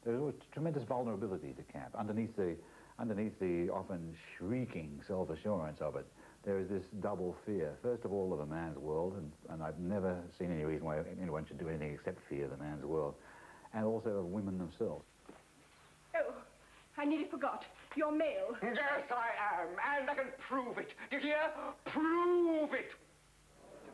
There's tremendous vulnerability to camp. Underneath the often shrieking self-assurance of it, there is this double fear. First of all, of a man's world, and I've never seen any reason why anyone should do anything except fear the man's world, and also of women themselves. Oh, I nearly forgot. You're male. Yes, I am, and I can prove it. Do you hear? Prove it!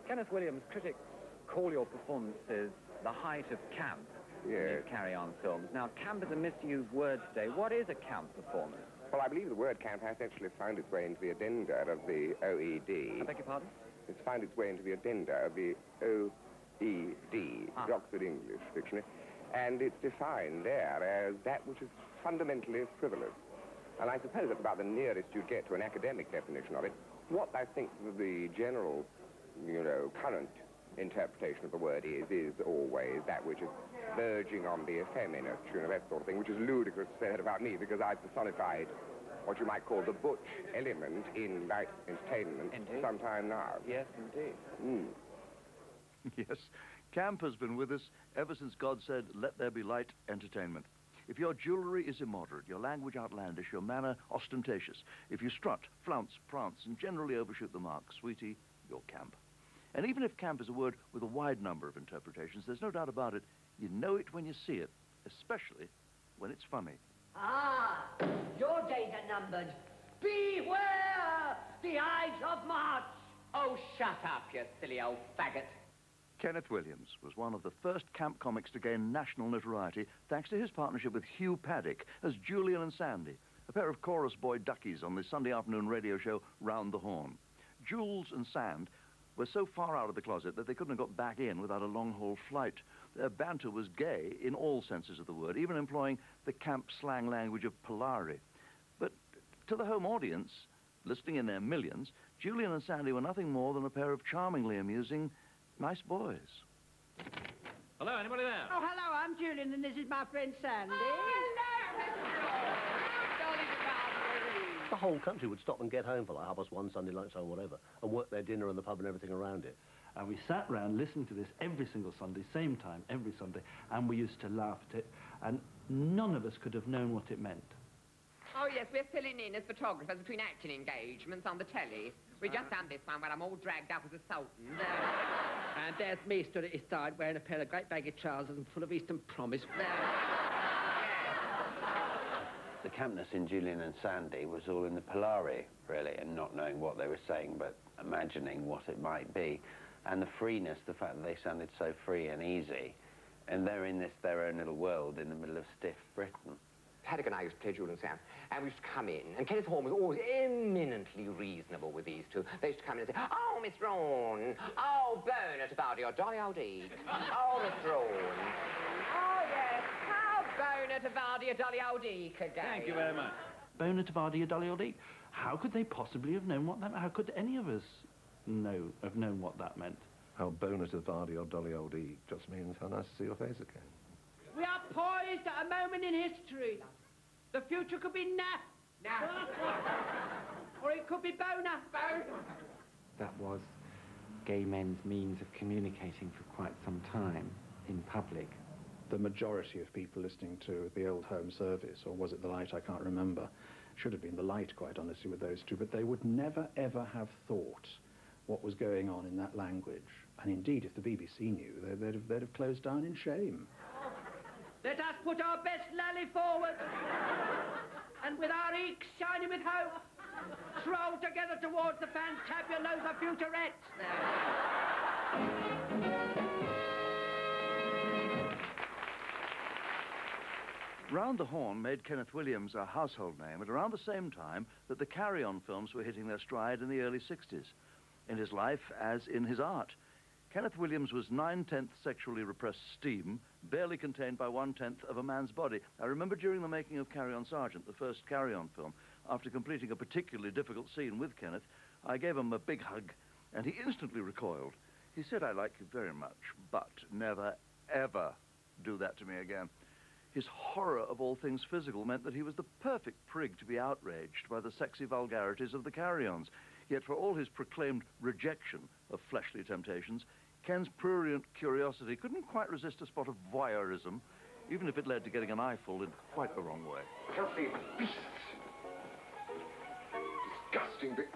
Kenneth Williams, critics call your performances the height of camp in these carry-on films. Now, camp is a misused word today. What is a camp performance? Well, I believe the word camp has actually found its way into the addenda of the OED. I beg your pardon? It's found its way into the addenda of the OED, the Oxford English Dictionary, and it's defined there as that which is fundamentally frivolous. And I suppose that's about the nearest you'd get to an academic definition of it. What I think the general, current interpretation of the word is always that which is verging on the effeminate, that sort of thing, which is ludicrous to say that about me, because I've personified what you might call the butch element in light entertainment sometime now. Yes, indeed. Yes, camp has been with us ever since God said, let there be light entertainment. If your jewellery is immoderate, your language outlandish, your manner ostentatious, if you strut, flounce, prance, and generally overshoot the mark, sweetie, you're camp. And even if camp is a word with a wide number of interpretations, there's no doubt about it, you know it when you see it, especially when it's funny. Ah, your days are numbered. Beware the Ides of March. Oh, shut up, you silly old faggot. Kenneth Williams was one of the first camp comics to gain national notoriety thanks to his partnership with Hugh Paddick as Julian and Sandy, a pair of chorus boy duckies on the Sunday afternoon radio show Round the Horn. Jules and Sand were so far out of the closet that they couldn't have got back in without a long-haul flight. Their banter was gay in all senses of the word, even employing the camp slang language of Polari. But to the home audience, listening in their millions, Julian and Sandy were nothing more than a pair of charmingly amusing nice boys. Hello, anybody there? Oh, hello, I'm Julian, and this is my friend Sandy. The whole country would stop and get home for like 1:30, Sunday lunchtime, whatever, and work their dinner in the pub and everything around it. And we sat round listening to this every single Sunday, same time, every Sunday, and we used to laugh at it, and none of us could have known what it meant. Oh, yes, we're filling in as photographers between acting engagements on the telly. We just done this one where I'm all dragged up as a sultan. And there's me stood at his side wearing a pair of great baggy trousers and full of Eastern promise. The campness in Julian and Sandy was all in the Polari, really, and not knowing what they were saying, but imagining what it might be. And the freeness, the fact that they sounded so free and easy, and they're in their own little world in the middle of stiff Britain. Paddick and I used to play Julian and Sam, and we used to come in, and Kenneth Williams was always eminently reasonable with these two. They used to come in and say, oh, Miss Rawn, oh, Bonnet about your dolly old Deke, oh, Miss Rawn. Oh, yes, how Bonnet about your dolly old Deke again. Thank you very much. Bonnet your dolly old Deke. How could they possibly have known what that meant? How could any of us have known what that meant? How Bonnet your dolly old Deke just means how nice to see your face again. We are poised at a moment in history. The future could be now. Or it could be Bona. That was gay men's means of communicating for quite some time in public. The majority of people listening to the old Home Service, or was it the Light, I can't remember, should have been the Light, quite honestly, with those two, but they would never, ever have thought what was going on in that language. And indeed, if the BBC knew, they'd have closed down in shame. Let us put our best lally forward, and with our eeks shining with hope, stroll together towards the fantabulosa futurettes. Round the Horn made Kenneth Williams a household name at around the same time that the carry-on films were hitting their stride in the early 60s. In his life, as in his art, Kenneth Williams was 9/10 sexually repressed steam, barely contained by 1/10 of a man's body. I remember during the making of Carry On Sergeant, the first Carry On film, after completing a particularly difficult scene with Kenneth, I gave him a big hug, and he instantly recoiled. He said, I like you very much, but never, ever do that to me again. His horror of all things physical meant that he was the perfect prig to be outraged by the sexy vulgarities of the carry-ons. Yet for all his proclaimed rejection of fleshly temptations, Ken's prurient curiosity couldn't quite resist a spot of voyeurism. even if it led to getting an eyeful in quite the wrong way. Filthy beasts! Disgusting bit.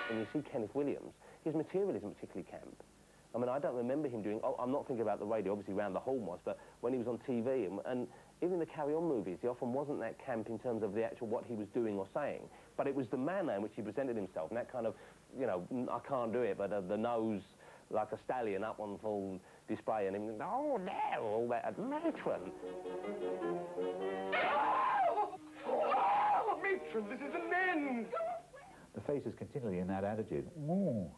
When you see Kenneth Williams, his material isn't particularly camp. I mean, I don't remember him doing... Oh, I'm not thinking about the radio, obviously Round the Horn was, but when he was on TV, and even in the Carry On movies, he often wasn't that camp in terms of the actual what he was doing or saying, but it was the manner in which he presented himself, and that kind of, you know, I can't do it, but the nose like a stallion up on full display, and him, oh, no, all that matron. Oh, matron, this is an end! The face is continually in that attitude. Ooh,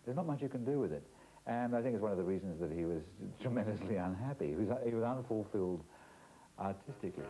there's not much you can do with it. And I think it's one of the reasons that he was tremendously unhappy. He was unfulfilled artistically.